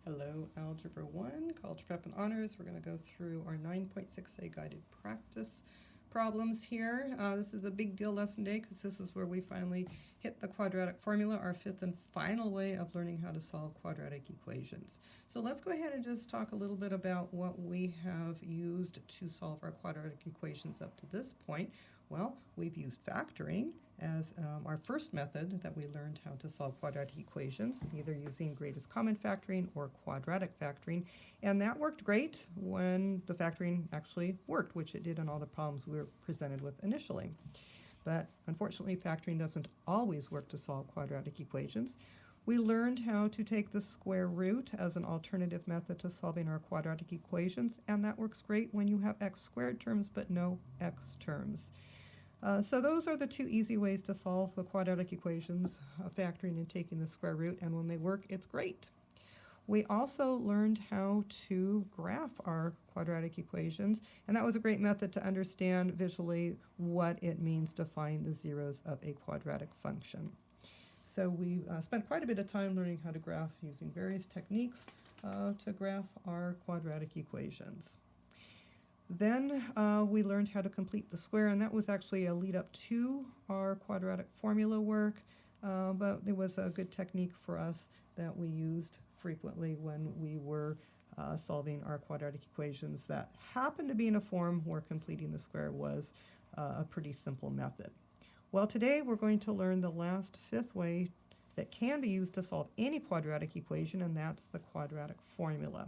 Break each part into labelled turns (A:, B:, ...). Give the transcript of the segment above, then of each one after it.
A: Hello, Algebra 1, College Prep and Honors. We're going to go through our 9.6a guided practice problems here. This is a big deal lesson day because this is where we finally hit the quadratic formula, our fifth and final way of learning how to solve quadratic equations. So let's go ahead and just talk a little bit about what we have used to solve our quadratic equations up to this point. Well, we've used factoring as our first method that we learned how to solve quadratic equations, either using greatest common factoring or quadratic factoring. And that worked great when the factoring actually worked, which it did in all the problems we were presented with initially. But unfortunately, factoring doesn't always work to solve quadratic equations. We learned how to take the square root as an alternative method to solving our quadratic equations, and that works great when you have x squared terms but no x terms. So those are the two easy ways to solve the quadratic equations, factoring and taking the square root, and when they work, it's great. We also learned how to graph our quadratic equations, and that was a great method to understand visually what it means to find the zeros of a quadratic function. So we spent quite a bit of time learning how to graph using various techniques to graph our quadratic equations. Then we learned how to complete the square, and that was actually a lead up to our quadratic formula work, but it was a good technique for us that we used frequently when we were solving our quadratic equations that happened to be in a form where completing the square was a pretty simple method. Well, today we're going to learn the last fifth way that can be used to solve any quadratic equation, and that's the quadratic formula.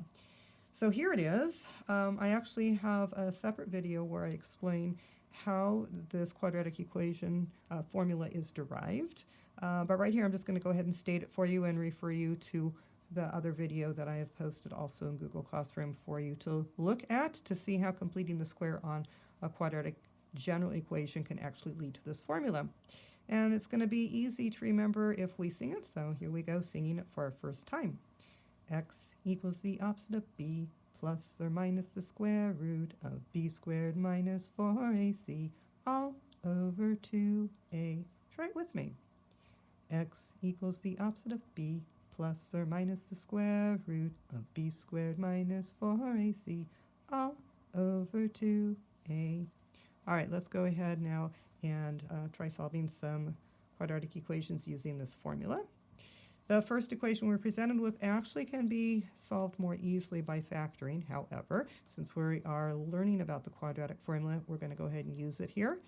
A: So here it is. I actually have a separate video where I explain how this quadratic equation formula is derived. But right here I'm just going to go ahead and state it for you and refer you to the other video that I have posted also in Google Classroom for you to look at to see how completing the square on a quadratic general equation can actually lead to this formula. And it's going to be easy to remember if we sing it, so here we go singing it for our first time. X equals the opposite of b plus or minus the square root of b squared minus 4ac all over 2a. Try it with me. X equals the opposite of b plus or minus the square root of b squared minus 4ac all over 2a. All right, let's go ahead now and try solving some quadratic equations using this formula. The first equation we're presented with actually can be solved more easily by factoring. However, since we are learning about the quadratic formula, we're going to go ahead and use it here.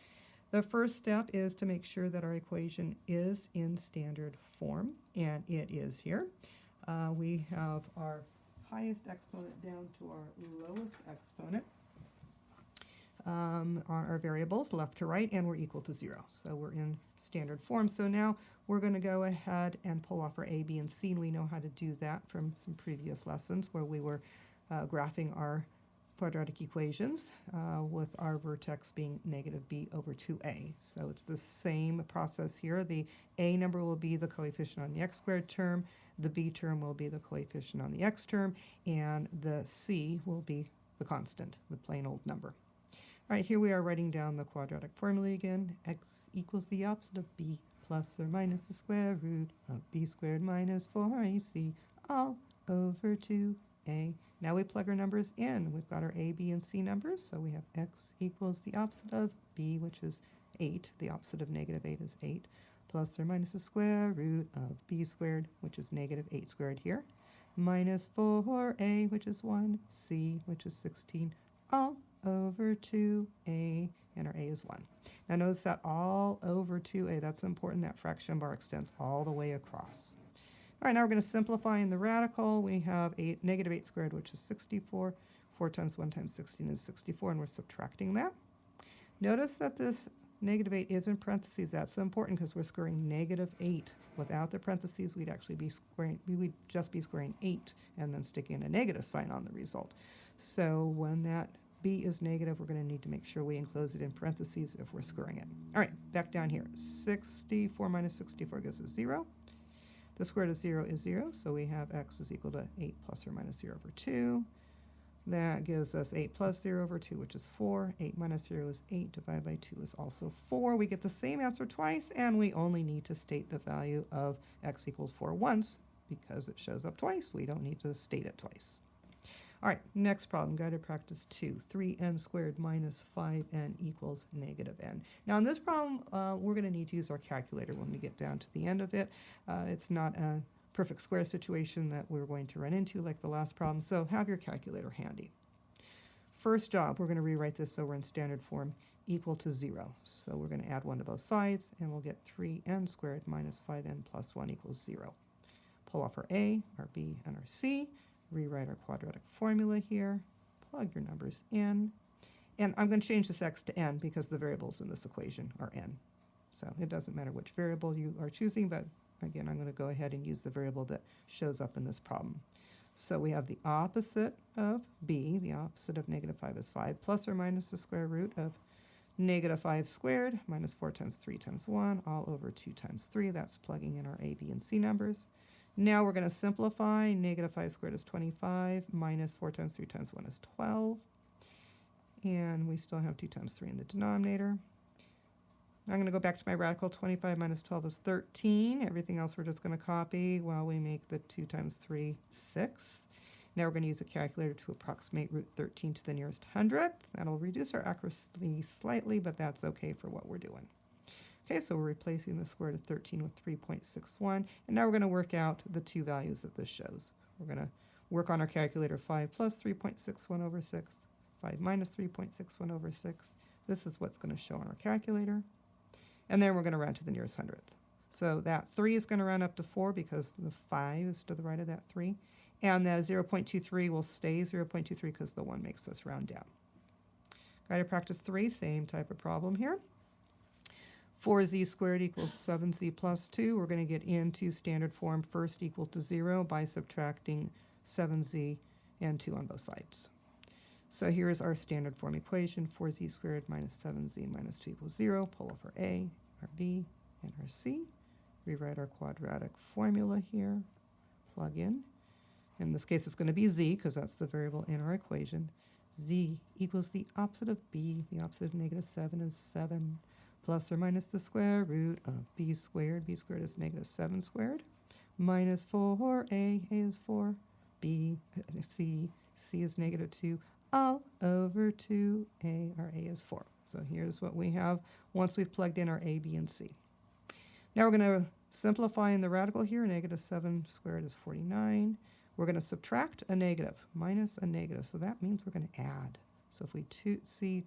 A: The first step is to make sure that our equation is in standard form, and it is here. We have our highest exponent down to our lowest exponent. Our variables left to right, and we're equal to 0. So we're in standard form. So now we're going to go ahead and pull off our a, b, and c, and we know how to do that from some previous lessons where we were graphing our quadratic equations with our vertex being negative b over 2a. So it's the same process here. The a number will be the coefficient on the x squared term, the b term will be the coefficient on the x term, and the c will be the constant, the plain old number. All right, here we are writing down the quadratic formula again. X equals the opposite of b plus or minus the square root of b squared minus 4ac all over 2a. Now we plug our numbers in. We've got our a, b, and c numbers, so we have x equals the opposite of b, which is 8. The opposite of negative 8 is 8, plus or minus the square root of b squared, which is negative 8 squared here, minus 4a, which is 1, c, which is 16, all over 2a, and our a is 1. Now notice that all over 2a, that's important, that fraction bar extends all the way across. All right, now we're going to simplify in the radical. We have negative 8 squared, which is 64. 4 times 1 times 16 is 64, and we're subtracting that. Notice that this negative 8 is in parentheses. That's so important because we're squaring negative 8. Without the parentheses, we'd actually be squaring, we would just be squaring 8 and then sticking a negative sign on the result. So when that b is negative, we're going to need to make sure we enclose it in parentheses if we're squaring it. All right, back down here. 64 minus 64 gives us 0. The square root of 0 is 0, so we have x is equal to 8 plus or minus 0 over 2. That gives us 8 plus 0 over 2, which is 4. 8 minus 0 is 8, divided by 2 is also 4. We get the same answer twice, and we only need to state the value of x equals 4 once because it shows up twice. We don't need to state it twice. All right, next problem, guided practice 2, 3n squared minus 5n equals negative n. Now in this problem, we're going to need to use our calculator when we get down to the end of it. It's not a perfect square situation that we're going to run into like the last problem, so have your calculator handy. First job, we're going to rewrite this so we're in standard form, equal to 0. So we're going to add 1 to both sides, and we'll get 3n squared minus 5n plus 1 equals 0. Pull off our a, our b, and our c. Rewrite our quadratic formula here, plug your numbers in, and I'm going to change this x to n because the variables in this equation are n. So it doesn't matter which variable you are choosing, but again, I'm going to go ahead and use the variable that shows up in this problem. So we have the opposite of b, the opposite of negative 5 is 5, plus or minus the square root of negative 5 squared, minus 4 times 3 times 1, all over 2 times 3. That's plugging in our a, b, and c numbers. Now we're going to simplify. Negative 5 squared is 25, minus 4 times 3 times 1 is 12. And we still have 2 times 3 in the denominator. I'm going to go back to my radical. 25 minus 12 is 13. Everything else we're just going to copy while we make the 2 times 3, 6. Now we're going to use a calculator to approximate root 13 to the nearest hundredth. That'll reduce our accuracy slightly, but that's okay for what we're doing. Okay, so we're replacing the square root of 13 with 3.61, and now we're going to work out the two values that this shows. We're going to work on our calculator. 5 plus 3.61 over 6, 5 minus 3.61 over 6. This is what's going to show on our calculator. And then we're going to round to the nearest hundredth. So that 3 is going to round up to 4 because the 5 is to the right of that 3. And the 0.23 will stay 0.23 because the 1 makes us round down. Guided practice 3, same type of problem here. 4z squared equals 7z plus 2. We're going to get into standard form first equal to 0 by subtracting 7z and 2 on both sides. So here's our standard form equation, 4z squared minus 7z minus 2 equals 0. Pull off our a, our b, and our c. Rewrite our quadratic formula here. Plug in. In this case, it's going to be z because that's the variable in our equation. Z equals the opposite of b. The opposite of negative 7 is 7. Plus or minus the square root of b squared. B squared is negative 7 squared. Minus 4a, a is 4. B, c, c is negative 2. All over 2a, our a is 4. So here's what we have once we've plugged in our a, b, and c. Now we're going to simplify in the radical here. Negative 7 squared is 49. We're going to subtract a negative, minus a negative. So that means we're going to add. So if we see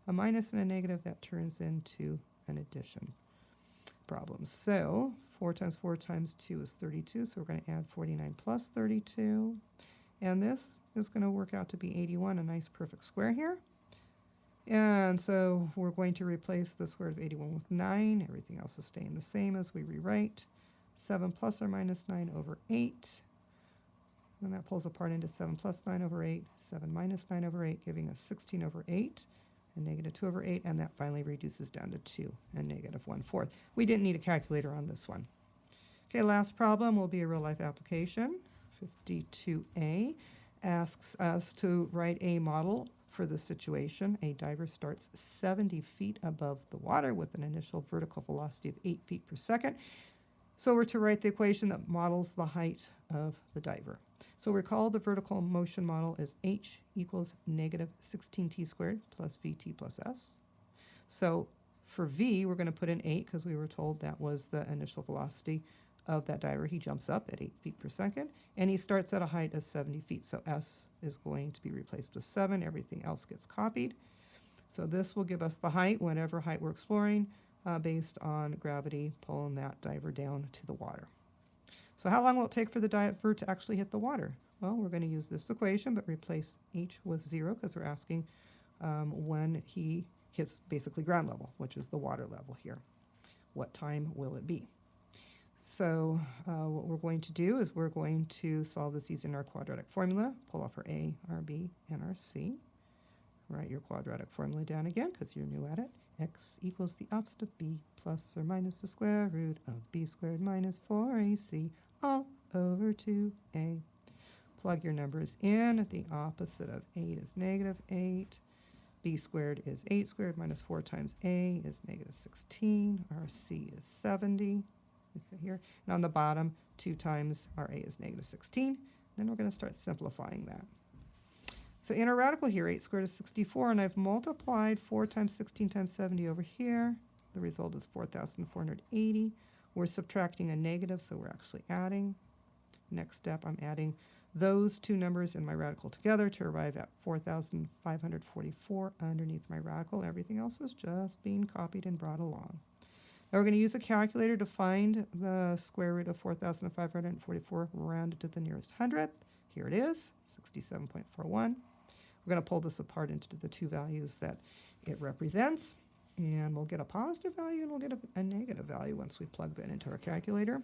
A: a minus and a negative, that turns into an addition problem. So 4 times 4 times 2 is 32. So we're going to add 49 plus 32. And this is going to work out to be 81, a nice perfect square here. And so we're going to replace the square root of 81 with 9. Everything else is staying the same as we rewrite. 7 plus or minus 9 over 8. And that pulls apart into 7 plus 9 over 8, 7 minus 9 over 8, giving us 16 over 8. And negative 2 over 8, and that finally reduces down to 2 and negative 1/4. We didn't need a calculator on this one. Okay, last problem will be a real-life application. 52A asks us to write a model for this situation. A diver starts 70 feet above the water with an initial vertical velocity of 8 feet per second. So we're to write the equation that models the height of the diver. So recall the vertical motion model is h equals negative 16t squared plus vt plus s. So for v, we're going to put in 8 because we were told that was the initial velocity of that diver. He jumps up at 8 feet per second, and he starts at a height of 70 feet. So s is going to be replaced with 7. Everything else gets copied. So this will give us the height, whatever height we're exploring, based on gravity pulling that diver down to the water. So how long will it take for the diver to actually hit the water? Well, we're going to use this equation, but replace h with 0 because we're asking when he hits basically ground level, which is the water level here. What time will it be? So what we're going to do is we're going to solve this using our quadratic formula. Pull off our a, our b, and our c. Write your quadratic formula down again because you're new at it. X equals the opposite of b plus or minus the square root of b squared minus 4ac all over 2a. Plug your numbers in. The opposite of 8 is negative 8. B squared is 8 squared minus 4 times a is negative 16. Our c is 70. Is that here? And on the bottom, 2 times our a is negative 16. Then we're going to start simplifying that. So in our radical here, 8 squared is 64, and I've multiplied 4 times 16 times 70 over here. The result is 4,480. We're subtracting a negative, so we're actually adding. Next step, I'm adding those two numbers in my radical together to arrive at 4,544 underneath my radical. Everything else is just being copied and brought along. Now we're going to use a calculator to find the square root of 4,544 rounded to the nearest hundredth. Here it is, 67.41. We're going to pull this apart into the two values that it represents, and we'll get a positive value and we'll get a negative value once we plug that into our calculator.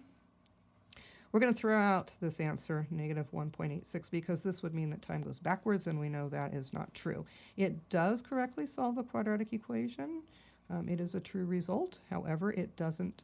A: We're going to throw out this answer, negative 1.86, because this would mean that time goes backwards, and we know that is not true. It does correctly solve the quadratic equation. It is a true result. However, it doesn't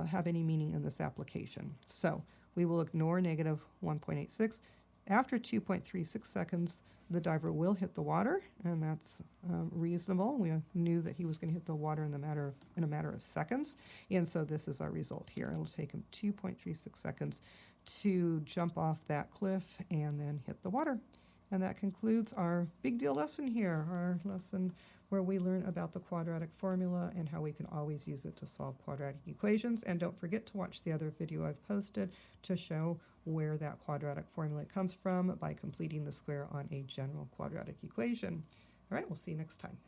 A: have any meaning in this application. So we will ignore negative 1.86. After 2.36 seconds, the diver will hit the water, and that's reasonable. We knew that he was going to hit the water in a matter of seconds, and so this is our result here. It'll take him 2.36 seconds to jump off that cliff and then hit the water. And that concludes our big deal lesson here, our lesson where we learn about the quadratic formula and how we can always use it to solve quadratic equations. And don't forget to watch the other video I've posted to show where that quadratic formula comes from by completing the square on a general quadratic equation. All right, we'll see you next time.